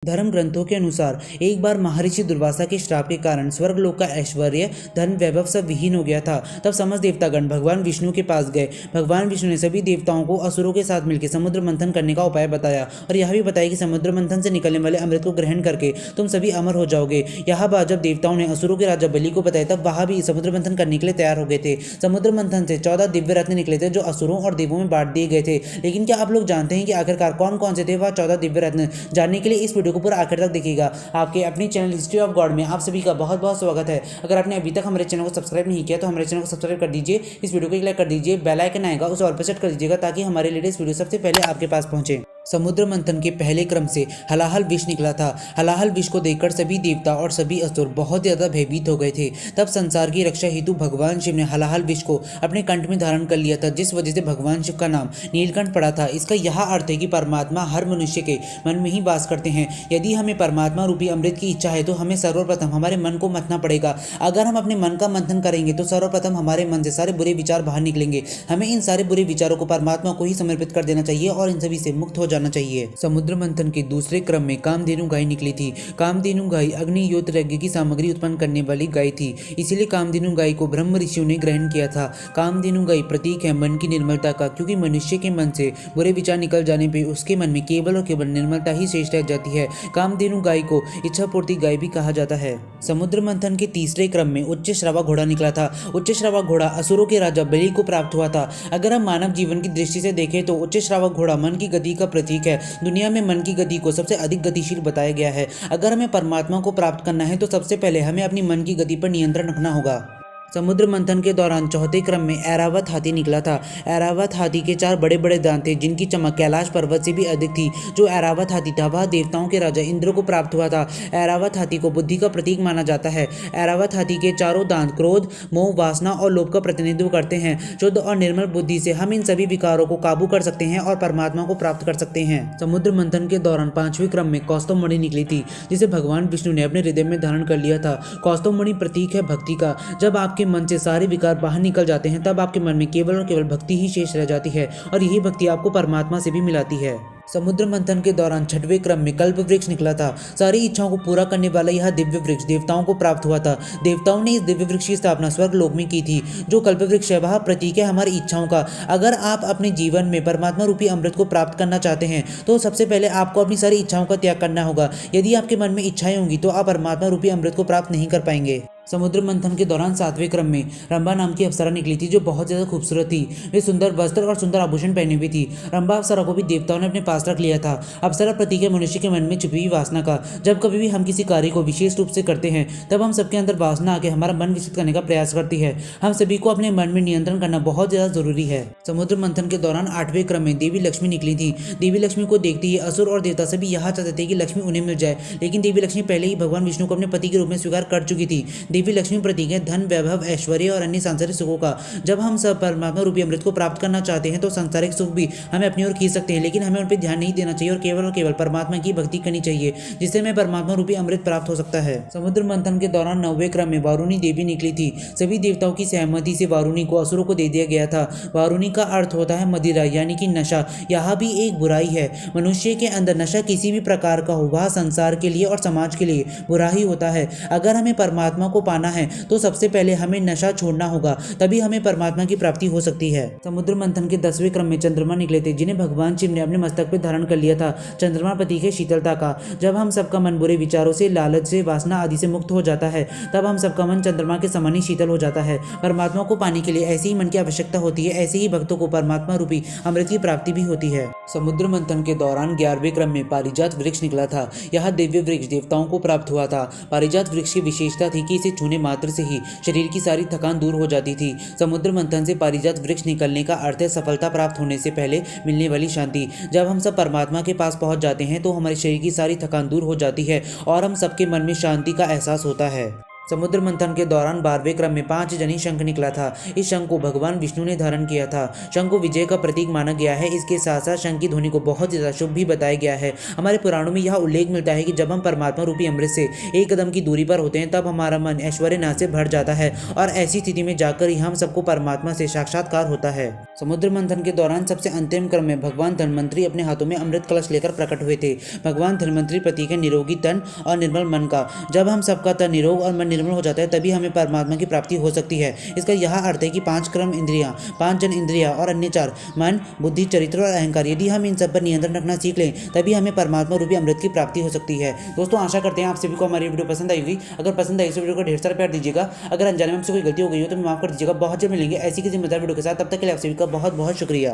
धर्म ग्रंथों के अनुसार एक बार महर्षि दुर्वासा के श्राप के कारण स्वर्गलोक का ऐश्वर्य धन वैभव सब विहीन हो गया था। तब समस्त देवतागण भगवान विष्णु के पास गए। भगवान विष्णु ने सभी देवताओं को असुरों के साथ मिलकर समुद्र मंथन करने का उपाय बताया और यह भी बताया कि समुद्र मंथन से निकलने वाले अमृत को ग्रहण करके तुम सभी अमर हो जाओगे। यह बात जब देवताओं ने असुरों के राजा बलि को बताया तब वह भी समुद्र मंथन करने के लिए तैयार हो गए थे। समुद्र मंथन से 14 दिव्य रत्न निकले थे जो असुरों और देवों में बांट दिए गए थे। लेकिन क्या आप लोग जानते हैं कि आखिरकार कौन कौन से थे वह 14 दिव्य रत्न? जानने के लिए इस वीडियो को पूरा आखिर तक देखिएगा। आपके अपने चैनल हिस्ट्री ऑफ गॉड में आप सभी का बहुत बहुत स्वागत है। अगर आपने अभी तक हमारे चैनल को सब्सक्राइब नहीं किया तो हमारे चैनल को सब्सक्राइब कर दीजिए, इस वीडियो को एक लाइक कर दीजिए, बेल आइकन आएगा उसे ऑल पर सेट कर दीजिएगा ताकि हमारे लेटेस्ट वीडियो सबसे पहले आपके पास पहुंचे। समुद्र मंथन के पहले क्रम से हलाहल विष निकला था। हलाहल विष को देखकर सभी देवता और सभी असुर बहुत ज्यादा भयभीत हो गए थे। तब संसार की रक्षा हेतु भगवान शिव ने हलाहल विष को अपने कंठ में धारण कर लिया था, जिस वजह से भगवान शिव का नाम नीलकंठ पड़ा था। इसका यह अर्थ है कि परमात्मा हर मनुष्य के मन में ही वास करते हैं। यदि हमें परमात्मा रूपी अमृत की इच्छा है तो हमें सर्वप्रथम हमारे मन को मथना पड़ेगा। अगर हम अपने मन का मंथन करेंगे तो सर्वप्रथम हमारे मन से सारे बुरे विचार बाहर निकलेंगे। हमें इन सारे बुरे विचारों को परमात्मा को ही समर्पित कर देना चाहिए और इन सभी से मुक्त हो जाना चाहिए। समुद्र मंथन के दूसरे क्रम में कामधेनु गाय निकली थी। कामधेनु गाय अग्नि योत यज्ञ की सामग्री उत्पन्न करने वाली गाय थी, इसीलिए कामधेनु गाय को ब्रह्म ऋषियों ने ग्रहण किया था। कामधेनु गाय प्रतीक है मन की निर्मलता का, क्योंकि मनुष्य के मन से बुरे विचार निकल जाने पे उसके मन में केवल और केवल निर्मलता ही शेष रह जाती है। कामधेनु गाय को इच्छा पूर्ति गाय भी कहा जाता है। समुद्र मंथन के तीसरे क्रम में उच्च श्रवा घोड़ा निकला था। उच्च श्रवा घोड़ा असुरों के राजा बलि को प्राप्त हुआ था। अगर हम मानव जीवन की दृष्टि से देखें तो उच्च श्रवा घोड़ा मन की गति का प्रतीक है। दुनिया में मन की गति को सबसे अधिक गतिशील बताया गया है। अगर हमें परमात्मा को प्राप्त करना है तो सबसे पहले हमें अपनी मन की गति पर नियंत्रण रखना होगा। समुद्र मंथन के दौरान चौथे क्रम में ऐरावत हाथी निकला था। ऐरावत हाथी के 4 बड़े बड़े दांत थे, जिनकी चमक कैलाश पर्वत से भी अधिक थी। जो ऐरावत हाथी था वह देवताओं के राजा इंद्र को प्राप्त हुआ था। ऐरावत हाथी को बुद्धि का प्रतीक माना जाता है। ऐरावत हाथी के चारों दांत क्रोध, मोह, वासना और लोभ का प्रतिनिधित्व करते हैं। शुद्ध और निर्मल बुद्धि से हम इन सभी विकारों को काबू कर सकते हैं और परमात्मा को प्राप्त कर सकते हैं। समुद्र मंथन के दौरान 5वें क्रम में कौस्तुभ मणि निकली थी, जिसे भगवान विष्णु ने अपने हृदय में धारण कर लिया था। कौस्तुभ मणि प्रतीक है भक्ति का। जब आपके मन से सारे विकार बाहर निकल जाते हैं तब आपके मन में केवल और केवल भक्ति ही शेष रह जाती है और यही भक्ति आपको परमात्मा से भी मिलाती है। समुद्र मंथन के दौरान 6वें क्रम में कल्प वृक्ष निकला था। सारी इच्छाओं को पूरा करने वाला यह दिव्य वृक्ष देवताओं को प्राप्त हुआ था। देवताओं ने इस दिव्य वृक्ष की स्थापना स्वर्गलोक में की थी। जो कल्प वृक्ष है वह प्रतीक है हमारी इच्छाओं का। अगर आप अपने जीवन में परमात्मा रूपी अमृत को प्राप्त करना चाहते हैं तो सबसे पहले आपको अपनी सारी इच्छाओं का त्याग करना होगा। यदि आपके मन में इच्छाएं होंगी तो आप परमात्मा रूपी अमृत को प्राप्त नहीं कर पाएंगे। समुद्र मंथन के दौरान 7वें क्रम में रंभा नाम की अप्सरा निकली थी, जो बहुत ज्यादा खूबसूरत थी। वे सुंदर वस्त्र और सुंदर आभूषण पहने हुई थी। रंभा अप्सरा को भी देवताओं ने अपने पास रख लिया था। अप्सरा प्रतीक है मनुष्य के मन में छुपी हुई वासना का। जब कभी भी हम किसी कार्य को विशेष रूप से करते हैं तब हम सबके अंदर वासना आके हमारा मन विकसित करने का प्रयास करती है। हम सभी को अपने मन में नियंत्रण करना बहुत ज्यादा जरूरी है। समुद्र मंथन के दौरान 8वें क्रम में देवी लक्ष्मी निकली थी। देवी लक्ष्मी को देखते ही असुर और देवता सभी यह चाहते थे कि लक्ष्मी उन्हें मिल जाए, लेकिन देवी लक्ष्मी पहले ही भगवान विष्णु को अपने पति के रूप में स्वीकार कर चुकी थी। देवी लक्ष्मी प्रतीक है धन, वैभव, ऐश्वर्य और अन्य सांसारिक सुखों का। जब हम सब परमात्मा रूपी अमृत को प्राप्त करना चाहते हैं तो सांसारिक सुख भी हमें अपनी ओर खींच सकते हैं, लेकिन हमें उन पर ध्यान नहीं देना चाहिए और केवल परमात्मा की भक्ति करनी चाहिए, जिससे हमें परमात्मा रूपी अमृत प्राप्त हो सकता है। समुद्र मंथन के दौरान 9वें क्रम में वारुणी देवी निकली थी। सभी देवताओं की सहमति से वारुणी को असुरों को दे दिया गया था। वारुणी का अर्थ होता है मदिरा, यानी कि नशा। यह भी एक बुराई है। मनुष्य के अंदर नशा किसी भी प्रकार का हो वह संसार के लिए और समाज के लिए बुरा ही होता है। अगर हमें परमात्मा को पाना है तो सबसे पहले हमें नशा छोड़ना होगा, तभी हमें परमात्मा की प्राप्ति हो सकती है। समुद्र मंथन के 10वें क्रम में चंद्रमा निकले थे, जिन्हें भगवान शिव ने अपने मस्तक पर धारण कर लिया था। चंद्रमा प्रतीक है शीतलता का। जब हम सबका मन बुरे विचारों से, लालच से, वासना आदि से मुक्त हो जाता है तब हम सबका मन चंद्रमा के समान ही शीतल हो जाता है। परमात्मा को पाने के लिए ऐसे ही मन की आवश्यकता होती है, ऐसे ही भक्तों को परमात्मा रूपी अमृत की प्राप्ति भी होती है। समुद्र मंथन के दौरान 11वें क्रम में पारिजात वृक्ष निकला था। यह दिव्य वृक्ष देवताओं को प्राप्त हुआ था। पारिजात वृक्ष की विशेषता थी कि इसे छूने मात्र से ही शरीर की सारी थकान दूर हो जाती थी। समुद्र मंथन से पारिजात वृक्ष निकलने का अर्थ है सफलता प्राप्त होने से पहले मिलने वाली शांति। जब हम सब परमात्मा के पास पहुंच जाते हैं तो हमारे शरीर की सारी थकान दूर हो जाती है और हम सबके मन में शांति का एहसास होता है। समुद्र मंथन के दौरान 12वें क्रम में 5 जनी शंख निकला था। इस शंख को भगवान विष्णु ने धारण किया था। शंख को विजय का प्रतीक माना गया है। इसके साथ साथ शंख की ध्वनि को बहुत ज्यादा शुभ भी बताया गया है। हमारे पुराणों में यह उल्लेख मिलता है कि जब हम परमात्मा रूपी अमृत से एक कदम की दूरी पर होते हैं तब हमारा मन ऐश्वर्य नाश से भर जाता है और ऐसी स्थिति में जाकर ही हम सबको परमात्मा से साक्षात्कार होता है। समुद्र मंथन के दौरान सबसे अंतिम क्रम में भगवान धन्वंतरी अपने हाथों में अमृत कलश लेकर प्रकट हुए थे। भगवान धन्वंतरी प्रतीक है निरोगी तन और निर्मल मन का। जब हम सबका तन निरोग और मन निर्मल हो जाता है तभी हमें परमात्मा की प्राप्ति हो सकती है। इसका यह अर्थ है कि 5 क्रम इंद्रियां, 5 जन इंद्रियां और अन्य 4 मन, बुद्धि, चरित्र और अहंकार, यदि हम इन सब पर नियंत्रण रखना सीख लें तभी हमें परमात्मा रूपी अमृत की प्राप्ति हो सकती है। दोस्तों, आशा करते हैं आप सभी को हमारी वीडियो पसंद आई होगी। अगर पसंद आई तो वीडियो को ढेर सारा प्यार दीजिएगा। अगर अनजाने में हमसे कोई गलती हो गई हो तो माफ कर दीजिएगा। बहुत जल्द मिलेंगे ऐसी किसी मजेदार वीडियो के साथ। तब तक के लिए आप सभी का बहुत बहुत शुक्रिया।